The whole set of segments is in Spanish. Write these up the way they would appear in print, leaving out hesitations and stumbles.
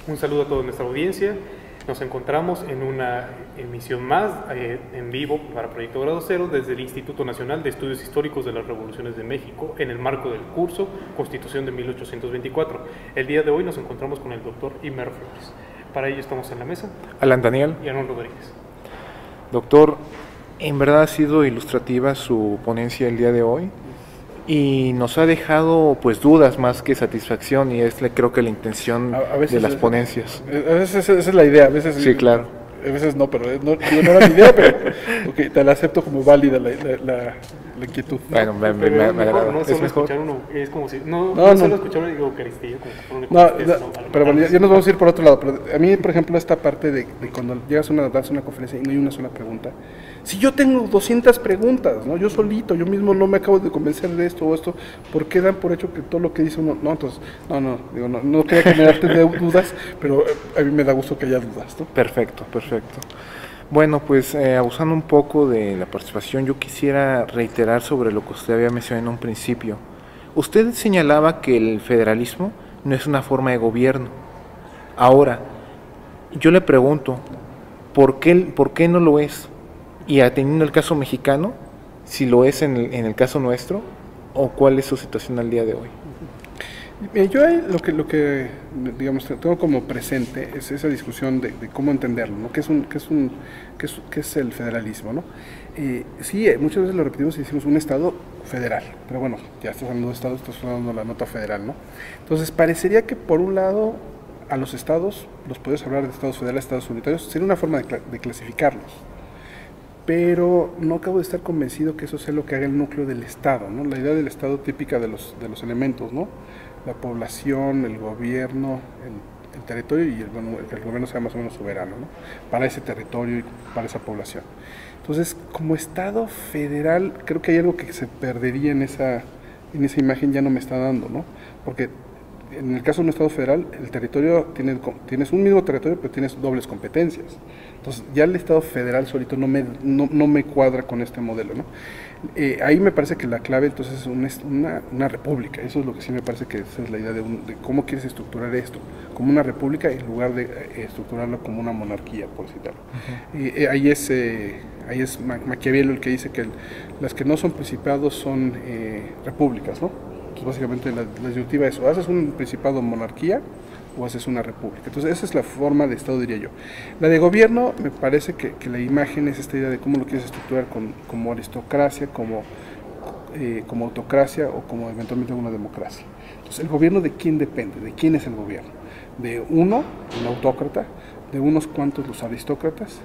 Un saludo a toda nuestra audiencia. Nos encontramos en una emisión más en vivo para Proyecto Grado Cero desde el Instituto Nacional de Estudios Históricos de las Revoluciones de México en el marco del curso Constitución de 1824. El día de hoy nos encontramos con el doctor Imer Flores. Para ello estamos en la mesa. Alan Daniel. Y Aaron Rodríguez. Doctor, en verdad ha sido ilustrativa su ponencia el día de hoy y nos ha dejado pues dudas más que satisfacción, y es creo que la intención de las ponencias. A veces esa es la idea, a veces sí, claro. A veces no, pero no era mi idea, pero okay, te la acepto como válida la inquietud. Bueno, me agrada. No es mejor. Uno, es como si no solo escuchar una Eucaristía, como pero bueno, ya nos vamos a ir por otro lado. Pero a mí, por ejemplo, esta parte de cuando llegas a darse una conferencia y no hay una sola pregunta. Si yo tengo 200 preguntas, ¿no? Yo solito, yo mismo no me acabo de convencer de esto o esto, ¿por qué dan por hecho que todo lo que dice uno? No, entonces, no quería generarte dudas, pero a mí me da gusto que haya dudas, ¿no? Perfecto. Bueno, pues abusando un poco de la participación, yo quisiera reiterar sobre lo que usted había mencionado en un principio. Usted señalaba que el federalismo no es una forma de gobierno. Ahora, yo le pregunto, ¿por qué no lo es? Y atendiendo el caso mexicano, si lo es en el caso nuestro, o cuál es su situación al día de hoy. Yo lo que digamos tengo como presente es esa discusión de cómo entenderlo, ¿no? ¿Qué es el federalismo, ¿no? Sí, muchas veces lo repetimos y decimos un estado federal, pero bueno, ya estás hablando de estado, estás hablando de la nota federal, ¿no? Entonces parecería que por un lado a los estados, los puedes hablar de estados federales, estados unitarios, sería una forma de clasificarlos. Pero no acabo de estar convencido que eso sea lo que haga el núcleo del Estado, ¿no? La idea del Estado típica de los elementos, ¿no? La población, el gobierno, el territorio y que el gobierno sea más o menos soberano, ¿no? Para ese territorio y para esa población. Entonces, como Estado federal, creo que hay algo que se perdería en esa imagen, ya no me está dando, ¿no? Porque en el caso de un Estado federal, el territorio tienes un mismo territorio, pero tienes dobles competencias. Entonces, ya el Estado federal solito no me cuadra con este modelo, ¿no? Ahí me parece que la clave entonces es una república. Eso es lo que sí me parece que esa es la idea de cómo quieres estructurar esto, como una república en lugar de estructurarlo como una monarquía, por citarlo. Ahí es Maquiavelo el que dice que las que no son principados son repúblicas, ¿no? Entonces, básicamente la disyuntiva es o haces un principado monarquía o haces una república. Entonces esa es la forma de Estado, diría yo. La de gobierno, me parece que la imagen es esta idea de cómo lo quieres estructurar como aristocracia, como autocracia o como eventualmente una democracia. Entonces, ¿el gobierno de quién depende? ¿De quién es el gobierno? De uno, un autócrata, de unos cuantos los aristócratas,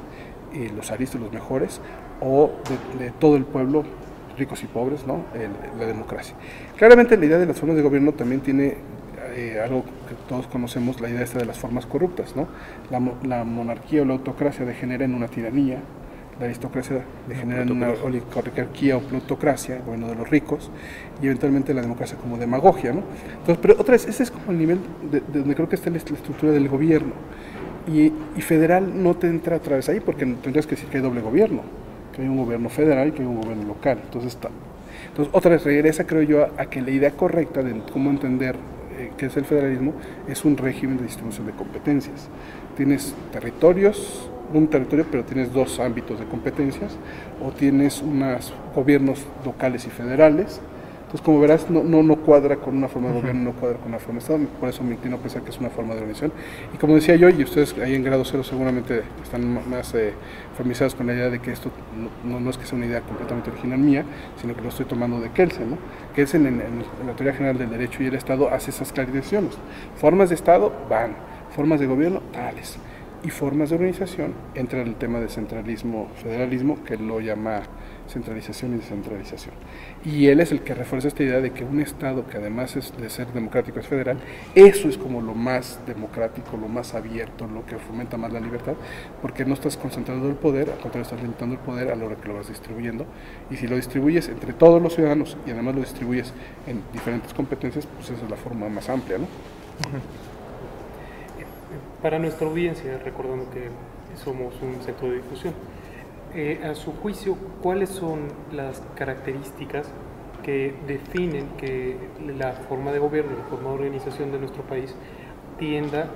los aristos, los mejores, o de todo el pueblo, ricos y pobres, ¿no? La democracia. Claramente la idea de las formas de gobierno también tiene algo que todos conocemos, la idea esta de las formas corruptas, ¿no? La monarquía o la autocracia degenera en una tiranía, la aristocracia degenera en una oligarquía o plutocracia, el gobierno de los ricos, y eventualmente la democracia como demagogia, ¿no? Entonces, pero otra vez, ese es como el nivel de donde creo que está la estructura del gobierno, y federal no te entra a través ahí, porque tendrías que decir que hay doble gobierno, que hay un gobierno federal y que hay un gobierno local. Entonces otra vez regresa, creo yo, a que la idea correcta de cómo entender qué es el federalismo es un régimen de distribución de competencias. Tienes un territorio, pero tienes dos ámbitos de competencias, o tienes unos gobiernos locales y federales. Entonces, como verás, no cuadra con una forma de gobierno, no cuadra con una forma de Estado, por eso me inclino a pensar que es una forma de organización. Y como decía yo, y ustedes ahí en grado cero seguramente están más familiarizados con la idea de que esto no es que sea una idea completamente original mía, sino que lo estoy tomando de Kelsen, ¿no? Kelsen en la teoría general del derecho y el Estado hace esas clarificaciones. Formas de Estado van, formas de gobierno tales, y formas de organización entra el tema de centralismo, federalismo, que él lo llama centralización y descentralización. Y él es el que refuerza esta idea de que un Estado que además de ser democrático es federal, eso es como lo más democrático, lo más abierto, lo que fomenta más la libertad, porque no estás concentrando el poder, al contrario estás limitando el poder a la hora que lo vas distribuyendo, y si lo distribuyes entre todos los ciudadanos y además lo distribuyes en diferentes competencias, pues esa es la forma más amplia, ¿no? Para nuestra audiencia, recordando que somos un centro de difusión, a su juicio, ¿cuáles son las características que definen que la forma de gobierno, la forma de organización de nuestro país tienda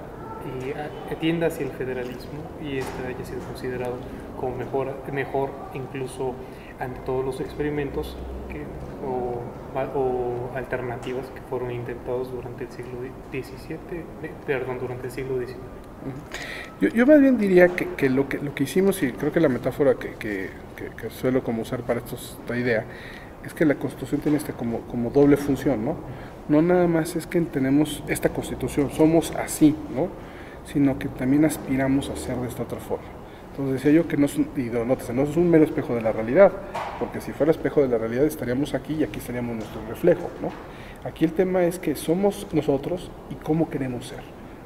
tienda hacia el federalismo y este haya sido considerado como mejor incluso ante todos los experimentos o alternativas que fueron intentados durante el siglo durante el siglo XIX. Yo más bien diría que lo que hicimos, y creo que la metáfora que suelo como usar para esta idea, es que la Constitución tiene como doble función, ¿no? No nada más es que tenemos esta Constitución, somos así, ¿no? Sino que también aspiramos a ser de esta otra forma. Entonces decía yo que no es un mero espejo de la realidad, porque si fuera espejo de la realidad estaríamos aquí y aquí estaríamos nuestro reflejo, ¿no? Aquí el tema es que somos nosotros y cómo queremos ser.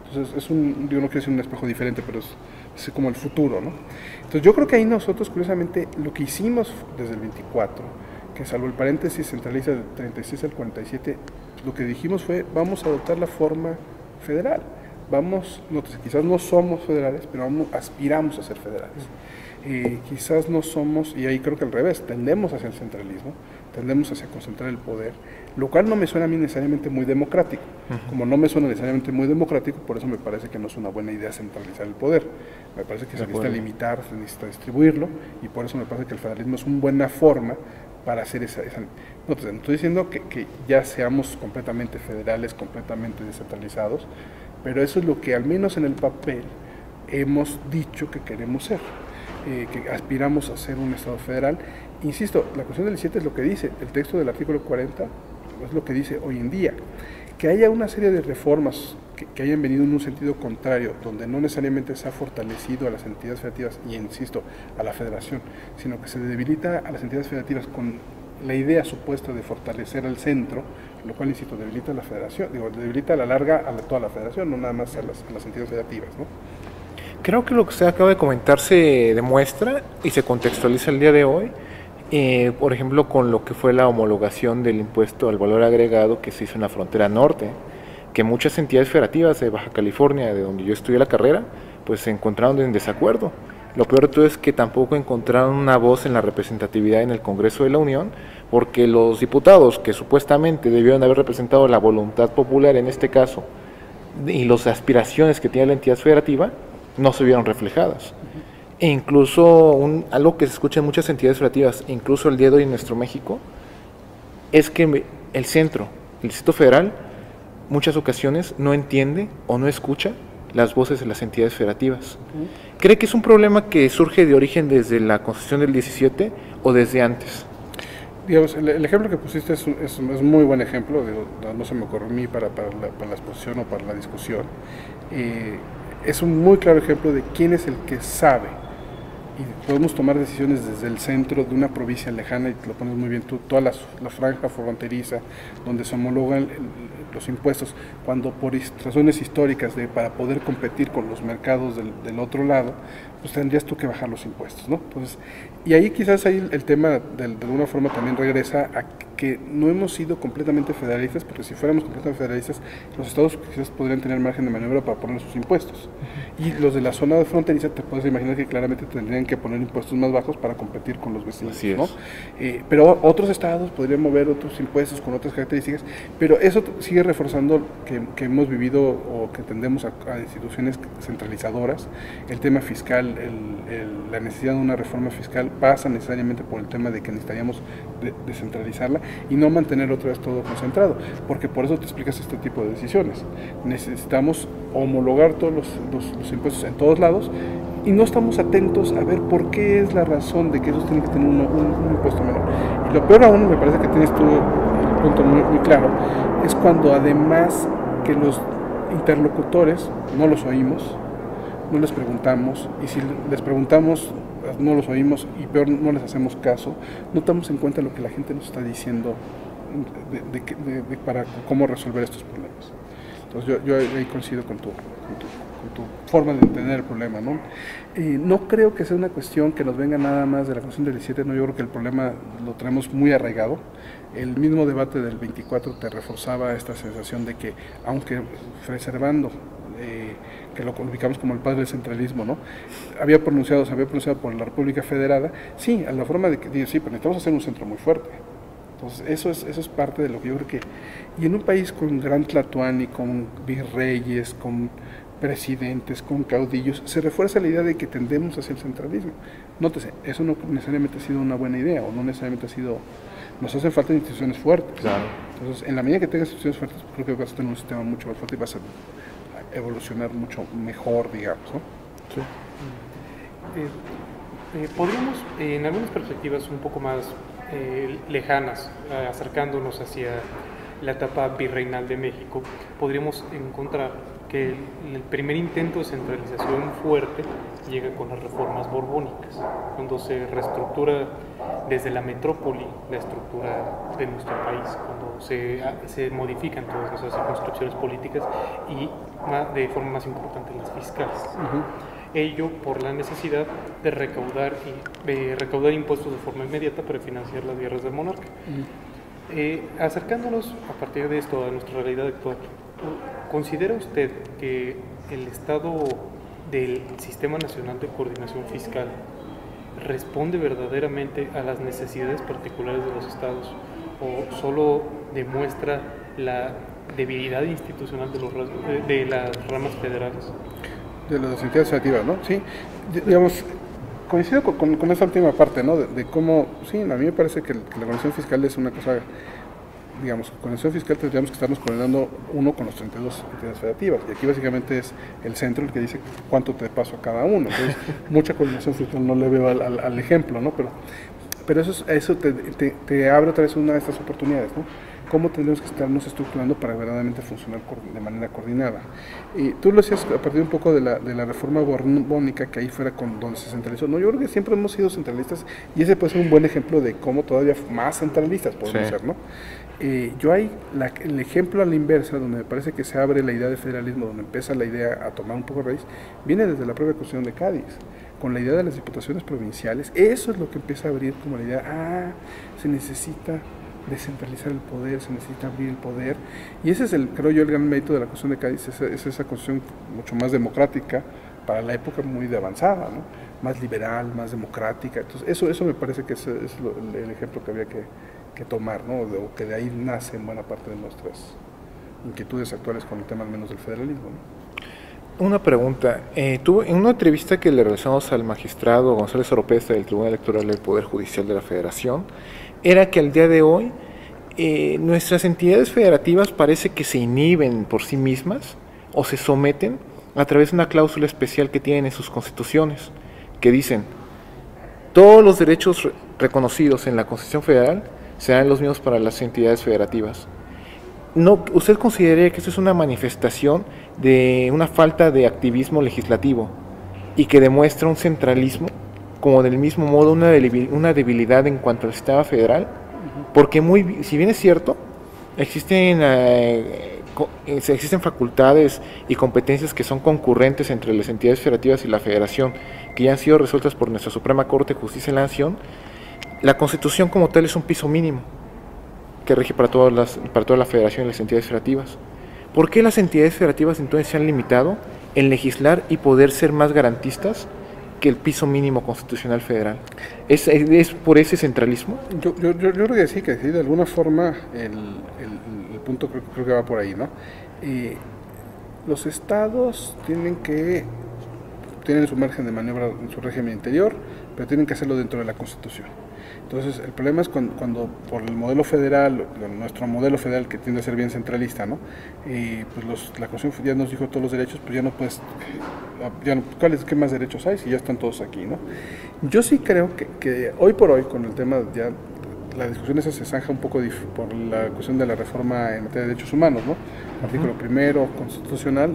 Entonces yo no quiero decir un espejo diferente, pero es como el futuro, ¿no? Entonces yo creo que ahí nosotros, curiosamente, lo que hicimos desde el 24, que salvo el paréntesis centraliza del 36 al 47, lo que dijimos fue, vamos a adoptar la forma federal. Quizás no somos federales, pero aspiramos a ser federales. Quizás no somos, y ahí creo que al revés, tendemos hacia el centralismo, tendemos hacia concentrar el poder, lo cual no me suena a mí necesariamente muy democrático. Como no me suena necesariamente muy democrático, por eso me parece que no es una buena idea centralizar el poder. Me parece que se necesita limitar, se necesita distribuirlo, y por eso me parece que el federalismo es una buena forma para hacer esa. No estoy diciendo que ya seamos completamente federales, completamente descentralizados, pero eso es lo que al menos en el papel hemos dicho que queremos ser, que aspiramos a ser un Estado federal. Insisto, la Constitución del 17 es lo que dice, el texto del artículo 40 es lo que dice hoy en día. Que haya una serie de reformas que hayan venido en un sentido contrario, donde no necesariamente se ha fortalecido a las entidades federativas, y insisto, a la federación, sino que se debilita a las entidades federativas con la idea supuesta de fortalecer al centro, lo cual, insisto, debilita a la federación, debilita a la larga a toda la federación, no nada más a las entidades federativas, ¿no? Creo que lo que usted acaba de comentar se demuestra y se contextualiza el día de hoy, por ejemplo, con lo que fue la homologación del impuesto al valor agregado que se hizo en la frontera norte, que muchas entidades federativas de Baja California, de donde yo estudié la carrera, pues se encontraron en desacuerdo. Lo peor de todo es que tampoco encontraron una voz en la representatividad en el Congreso de la Unión, porque los diputados que supuestamente debieron haber representado la voluntad popular en este caso y las aspiraciones que tiene la entidad federativa no se vieron reflejadas. E incluso algo que se escucha en muchas entidades federativas, incluso el día de hoy en nuestro México, es que el centro, el Distrito Federal, muchas ocasiones no entiende o no escucha las voces de las entidades federativas. ¿Cree que es un problema que surge de origen desde la Constitución del 17 o desde antes? Digamos, el ejemplo que pusiste es muy buen ejemplo, no se me ocurrió a mí para la exposición o para la discusión. Es un muy claro ejemplo de quién es el que sabe, y podemos tomar decisiones desde el centro de una provincia lejana, y te lo pones muy bien tú, toda la franja fronteriza donde se homologan los impuestos, cuando por razones históricas para poder competir con los mercados del otro lado, pues tendrías tú que bajar los impuestos, ¿no? Entonces, y ahí quizás el tema de alguna forma también regresa a que no hemos sido completamente federalistas, porque si fuéramos completamente federalistas, los estados quizás podrían tener margen de maniobra para poner sus impuestos. Y los de la zona fronteriza, te puedes imaginar que claramente tendrían que poner impuestos más bajos para competir con los vecinos, Así es, ¿no? Pero otros estados podrían mover otros impuestos con otras características, pero eso sigue reforzando que hemos vivido o que tendemos a instituciones centralizadoras. El tema fiscal, la necesidad de una reforma fiscal pasa necesariamente por el tema de que necesitaríamos descentralizarla y no mantener otra vez todo concentrado, porque por eso te explicas este tipo de decisiones. Necesitamos homologar todos los impuestos en todos lados y no estamos atentos a ver por qué es la razón de que esos tienen que tener un impuesto menor. Y lo peor aún, me parece que tienes tú el punto muy, muy claro, es cuando además que los interlocutores no los oímos, no les preguntamos, y si les preguntamos no los oímos y peor no les hacemos caso, no tomamos en cuenta lo que la gente nos está diciendo para cómo resolver estos problemas. Entonces yo ahí coincido con tu forma de entender el problema, ¿no? No creo que sea una cuestión que nos venga nada más de la Constitución del 17, no, yo creo que el problema lo traemos muy arraigado. El mismo debate del 24 te reforzaba esta sensación de que, aunque preservando, que lo ubicamos como el padre del centralismo, ¿no? Se había pronunciado por la República Federada, sí, a la forma de que, sí, pero necesitamos hacer un centro muy fuerte. Entonces, eso es parte de lo que yo creo que... Y en un país con gran Tlatoani, con virreyes, con presidentes, con caudillos, se refuerza la idea de que tendemos hacia el centralismo. Nótese, eso no necesariamente ha sido una buena idea, o no necesariamente ha sido... Nos hacen falta instituciones fuertes. Claro. Entonces, en la medida que tengas instituciones fuertes, creo que vas a tener un sistema mucho más fuerte y vas a evolucionar mucho mejor, digamos, ¿no? Sí. Podríamos, en algunas perspectivas un poco más lejanas, acercándonos hacia la etapa virreinal de México, podríamos encontrar que el primer intento de centralización fuerte llega con las reformas borbónicas, cuando se reestructura desde la metrópoli la estructura de nuestro país, cuando se modifican todas nuestras circunscripciones políticas y de forma más importante las fiscales. Ello por la necesidad de recaudar impuestos de forma inmediata para financiar las guerras del monarca. Acercándonos a partir de esto a nuestra realidad actual, ¿considera usted que el estado del Sistema Nacional de Coordinación Fiscal responde verdaderamente a las necesidades particulares de los estados o solo demuestra la debilidad institucional de las ramas federales? De las entidades federativas, ¿no? Sí, digamos, coincido con esa última parte, ¿no? De cómo, sí, a mí me parece que la coordinación fiscal es una cosa, digamos, con coordinación fiscal tendríamos que estarnos coordinando uno con los 32 entidades federativas, y aquí básicamente es el centro el que dice cuánto te paso a cada uno, entonces mucha coordinación fiscal no le veo al ejemplo, ¿no? Pero eso te abre otra vez una de estas oportunidades, ¿no? Cómo tendríamos que estarnos estructurando para verdaderamente funcionar de manera coordinada. Y tú lo decías a partir un poco de la reforma borbónica, que ahí fuera donde se centralizó. No, yo creo que siempre hemos sido centralistas y ese puede ser un buen ejemplo de cómo todavía más centralistas podemos ser, ¿no? Yo hay el ejemplo a la inversa, donde me parece que se abre la idea de federalismo, donde empieza la idea a tomar un poco raíz, viene desde la propia Constitución de Cádiz, con la idea de las diputaciones provinciales. Eso es lo que empieza a abrir como la idea, se necesita descentralizar el poder, se necesita abrir el poder, y ese es creo yo, el gran mérito de la Constitución de Cádiz, es esa Constitución mucho más democrática, para la época muy de avanzada, ¿no? Más liberal, más democrática. Entonces eso me parece que es el ejemplo que había que tomar, ¿no? O que de ahí nace en buena parte de nuestras inquietudes actuales con el tema al menos del federalismo, ¿no? Una pregunta, en una entrevista que le realizamos al magistrado González Oropesa del Tribunal Electoral del Poder Judicial de la Federación, era que al día de hoy nuestras entidades federativas parece que se inhiben por sí mismas o se someten a través de una cláusula especial que tienen en sus constituciones, que dicen, todos los derechos reconocidos en la Constitución Federal serán los mismos para las entidades federativas. No, ¿usted consideraría que esto es una manifestación de una falta de activismo legislativo y que demuestra un centralismo, como del mismo modo una debilidad en cuanto al sistema federal? Porque si bien es cierto, existen facultades y competencias que son concurrentes entre las entidades federativas y la federación, que ya han sido resueltas por nuestra Suprema Corte de Justicia de la Nación, la Constitución como tal es un piso mínimo que rige para toda la federación y las entidades federativas. ¿Por qué las entidades federativas entonces se han limitado en legislar y poder ser más garantistas que el piso mínimo constitucional federal? ¿Es por ese centralismo? Yo creo que sí, de alguna forma el punto creo que va por ahí, ¿no? Los estados tienen su margen de maniobra en su régimen interior, pero tienen que hacerlo dentro de la Constitución. Entonces, el problema es cuando por el modelo federal, nuestro modelo federal que tiende a ser bien centralista, ¿no? Pues la Constitución ya nos dijo todos los derechos, pues ya no puedes, ¿qué más derechos hay si ya están todos aquí, ¿no? Yo sí creo que hoy por hoy, con el tema ya, la discusión esa se zanja un poco por la cuestión de la reforma en materia de derechos humanos, ¿no? Artículo primero constitucional,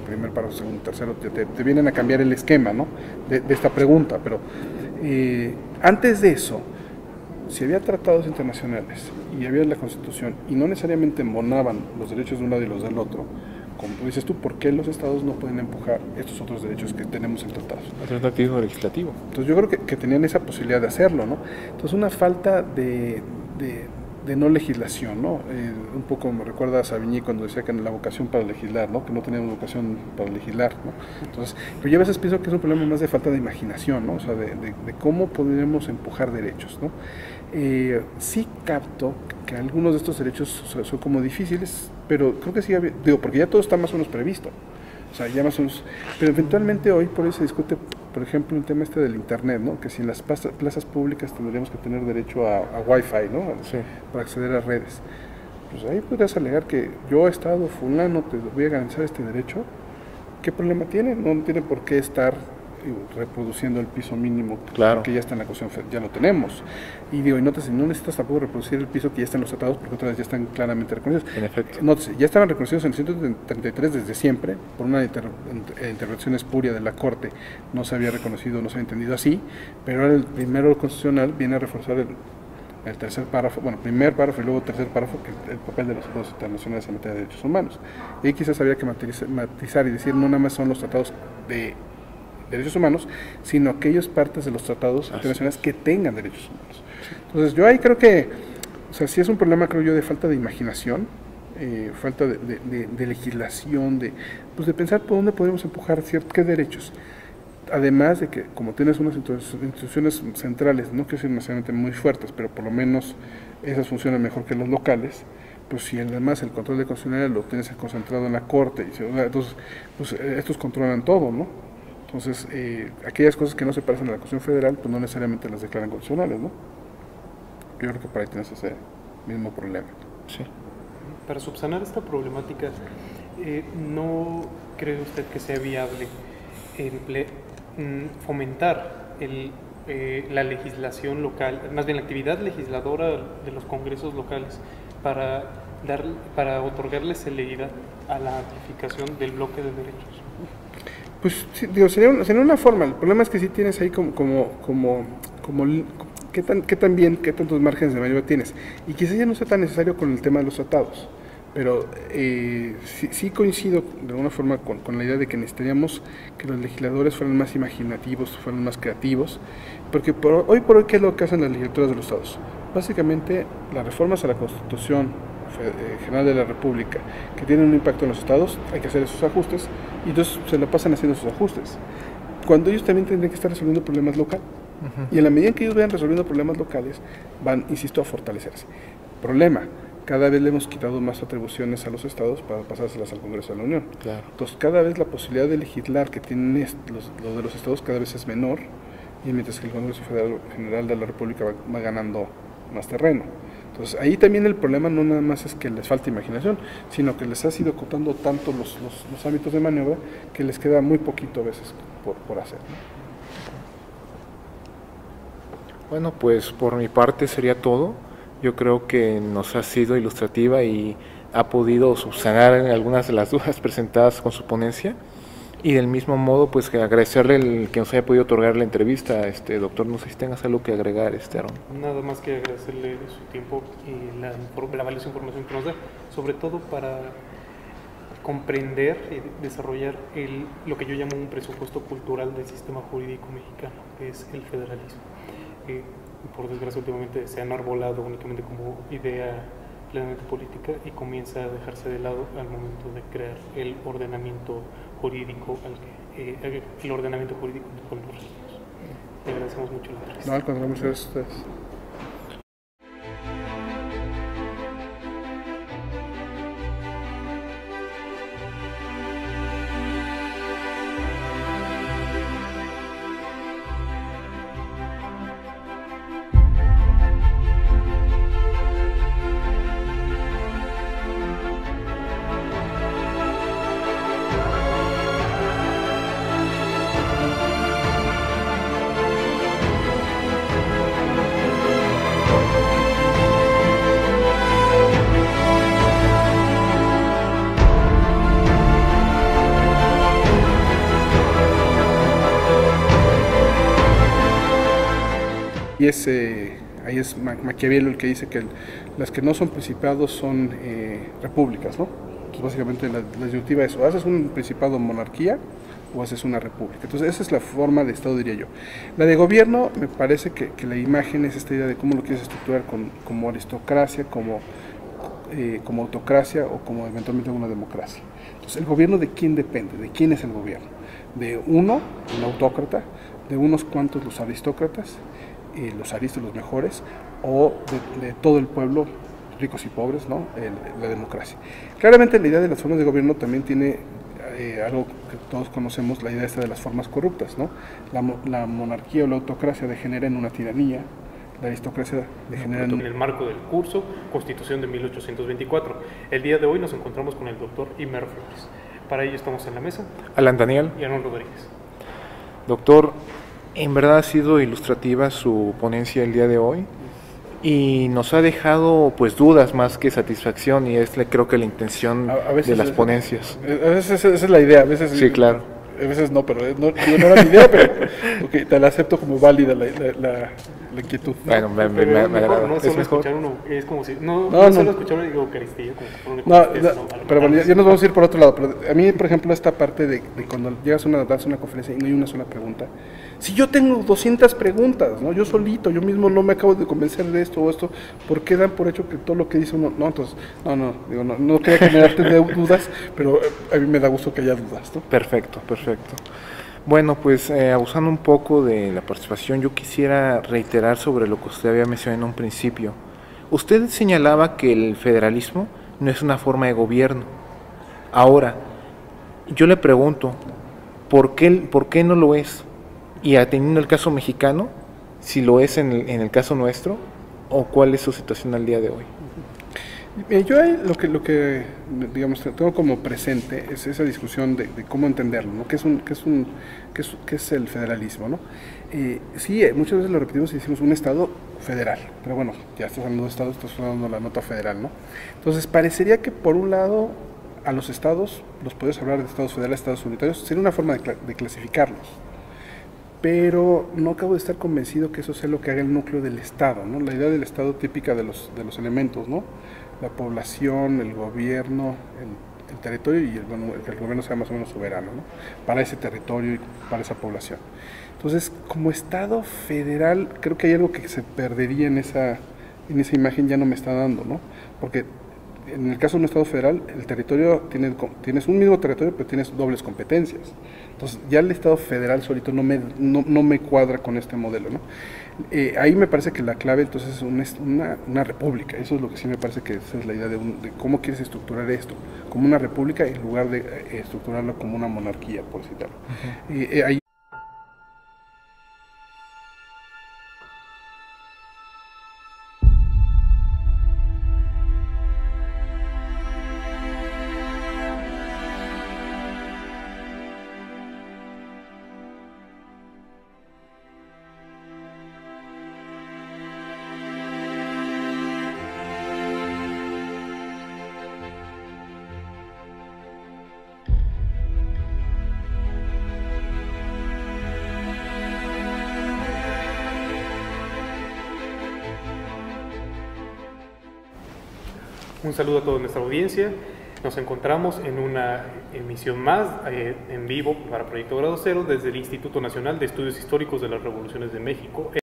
primer párrafo, segundo, tercero, te vienen a cambiar el esquema, ¿no? de esta pregunta, pero antes de eso, si había tratados internacionales y había la Constitución y no necesariamente embonaban los derechos de un lado y los del otro, como dices tú, ¿por qué los estados no pueden empujar estos otros derechos que tenemos en tratados? Alternativo legislativo. Entonces yo creo que tenían esa posibilidad de hacerlo, ¿no? Entonces una falta de no legislación, ¿no? Un poco me recuerda a Savigny cuando decía que en la vocación para legislar, ¿no? Que no teníamos vocación para legislar, ¿no? Entonces, pero yo a veces pienso que es un problema más de falta de imaginación, ¿no? O sea, de cómo podríamos empujar derechos, ¿no? Sí capto que algunos de estos derechos son como difíciles, pero creo que sí, porque ya todo está más o menos previsto. O sea, ya más o menos, pero eventualmente hoy por hoy se discute, por ejemplo, el tema este del internet, ¿no? Que si en las plazas públicas tendríamos que tener derecho a Wi-Fi, ¿no? Sí. Para acceder a redes. Pues ahí podrías alegar que yo, Estado fulano, te voy a garantizar este derecho. ¿Qué problema tiene? No tiene por qué estar reproduciendo el piso mínimo, claro, que ya está en la Constitución, ya lo tenemos. Y digo, y nótese, no necesitas tampoco reproducir el piso que ya está en los tratados, porque otras ya están claramente reconocidos. En efecto. Nótese, ya estaban reconocidos en el 133 desde siempre, por una intervención espuria de la Corte, no se había reconocido, no se había entendido así, pero ahora el primero constitucional viene a reforzar el tercer párrafo, bueno, primer párrafo y luego tercer párrafo, que es el papel de los tratados internacionales en materia de derechos humanos. Y ahí quizás habría que matizar y decir, no nada más son los tratados de derechos humanos, sino aquellas partes de los tratados internacionales que tengan derechos humanos. Entonces yo ahí creo que, o sea, sí es un problema, creo yo, de falta de imaginación, falta de legislación, de pensar por dónde podemos empujar qué derechos. Además de que, como tienes unas instituciones centrales, no quiero decir necesariamente muy fuertes, pero por lo menos esas funcionan mejor que los locales, pues si además el control de constitucionalidad lo tienes concentrado en la Corte, entonces pues estos controlan todo, ¿no? Entonces, aquellas cosas que no se parecen a la Constitución Federal, pues no necesariamente las declaran constitucionales, ¿no? Yo creo que para ahí tienes ese mismo problema. Sí. Para subsanar esta problemática, ¿no cree usted que sea viable fomentar la legislación local, más bien la actividad legisladora de los congresos locales para otorgarles celeridad a la amplificación del bloque de derechos? Pues sí, digo, sería una forma. El problema es que sí tienes ahí qué tantos márgenes de maniobra tienes. Y quizás ya no sea tan necesario con el tema de los tratados. Pero sí coincido de alguna forma con la idea de que necesitaríamos que los legisladores fueran más imaginativos, fueran más creativos, porque hoy por hoy, ¿qué es lo que hacen las legislaturas de los estados? Básicamente, las reformas a la Constitución General de la República, que tienen un impacto en los estados, hay que hacer esos ajustes, y entonces se la pasan haciendo esos ajustes, cuando ellos también tendrían que estar resolviendo problemas locales. Y en la medida en que ellos vayan resolviendo problemas locales, van, insisto, a fortalecerse. Problema: cada vez le hemos quitado más atribuciones a los estados para pasárselas al Congreso de la Unión. Claro. Entonces, cada vez la posibilidad de legislar que tienen los de los estados cada vez es menor, y mientras que el Congreso General de la República va ganando más terreno. Entonces, ahí también el problema no nada más es que les falta imaginación, sino que les ha sido acotando tanto los ámbitos de maniobra que les queda muy poquito a veces por hacer, ¿no? Bueno, pues por mi parte sería todo. Yo creo que nos ha sido ilustrativa y ha podido subsanar algunas de las dudas presentadas con su ponencia. Y del mismo modo, pues agradecerle el que nos haya podido otorgar la entrevista, doctor. No sé si tengas algo que agregar, Aaron. Nada más que agradecerle su tiempo y la valiosa información que nos da, sobre todo para comprender y desarrollar lo que yo llamo un presupuesto cultural del sistema jurídico mexicano, que es el federalismo. Por desgracia últimamente se han arbolado únicamente como idea plenamente política y comienza a dejarse de lado al momento de crear el ordenamiento jurídico el ordenamiento jurídico de todos los regímenes. Le agradecemos mucho la entrevista. No, al contrario, muchas gracias a ustedes. Y ahí es Maquiavelo el que dice que las que no son principados son repúblicas, ¿no? Entonces básicamente la disyuntiva es: o haces un principado monarquía o haces una república. Entonces esa es la forma de Estado, diría yo. La de gobierno, me parece que la imagen es esta idea de cómo lo quieres estructurar como aristocracia, como autocracia o como eventualmente una democracia. Entonces, ¿el gobierno de quién depende? ¿De quién es el gobierno? De uno, un autócrata, de unos cuantos, los aristócratas, los aristos, los mejores, o de todo el pueblo, ricos y pobres, ¿no? La democracia. Claramente la idea de las formas de gobierno también tiene algo que todos conocemos, la idea esta de las formas corruptas, ¿no? La monarquía o la autocracia degenera en una tiranía, la aristocracia degenera en el marco del curso Constitución de 1824. El día de hoy nos encontramos con el doctor Imer Flores. Para ello estamos en la mesa. Alan Daniel. Y Aaron Rodríguez. Doctor, en verdad ha sido ilustrativa su ponencia el día de hoy y nos ha dejado pues dudas más que satisfacción, y es creo que la intención de las ponencias. A veces esa es la idea, a veces sí, claro. A veces no, pero no era mi idea, pero okay, te la acepto como válida la inquietud. Bueno, me agrada. No es solo mejor. Escuchar uno, es como si, no solo escuchar una Eucaristía, como pero bueno, ya nos vamos a ir por otro lado. Pero a mí, por ejemplo, esta parte de cuando llegas a das una conferencia y no hay una sola pregunta. Si yo tengo 200 preguntas, ¿no? Yo solito, yo mismo no me acabo de convencer de esto o esto, ¿por qué dan por hecho que todo lo que dice uno? No, entonces, no quería generarte dudas, pero a mí me da gusto que haya dudas, ¿no? Perfecto. Bueno, pues abusando un poco de la participación, yo quisiera reiterar sobre lo que usted había mencionado en un principio. Usted señalaba que el federalismo no es una forma de gobierno. Ahora, yo le pregunto, ¿por qué no lo es? Y atendiendo el caso mexicano, si lo es en el caso nuestro, o cuál es su situación al día de hoy. Yo ahí lo que digamos tengo como presente es esa discusión de cómo entenderlo, ¿no? ¿Qué es el federalismo, ¿no? Sí, muchas veces lo repetimos y decimos un estado federal, pero bueno, ya estás hablando de estados, estás hablando de la nota federal, ¿no? Entonces parecería que por un lado a los estados los puedes hablar de estados federales, estados unitarios, sería una forma de clasificarlos. Pero no acabo de estar convencido que eso sea lo que haga el núcleo del Estado, ¿no? La idea del Estado típica de los elementos, ¿no? La población, el gobierno, el territorio y que el gobierno sea más o menos soberano, ¿no? Para ese territorio y para esa población. Entonces, como Estado federal, creo que hay algo que se perdería en esa imagen, ya no me está dando, ¿no? Porque en el caso de un Estado federal, el territorio tienes un mismo territorio, pero tienes dobles competencias. Entonces, ya el Estado federal solito no me cuadra con este modelo, ¿no? Ahí me parece que la clave entonces es una república. Eso es lo que sí me parece que esa es la idea de cómo quieres estructurar esto, como una república en lugar de estructurarlo como una monarquía, por citarlo. Ahí Un saludo a toda nuestra audiencia. Nos encontramos en una emisión más en vivo para Proyecto Grado Cero desde el Instituto Nacional de Estudios Históricos de las Revoluciones de México.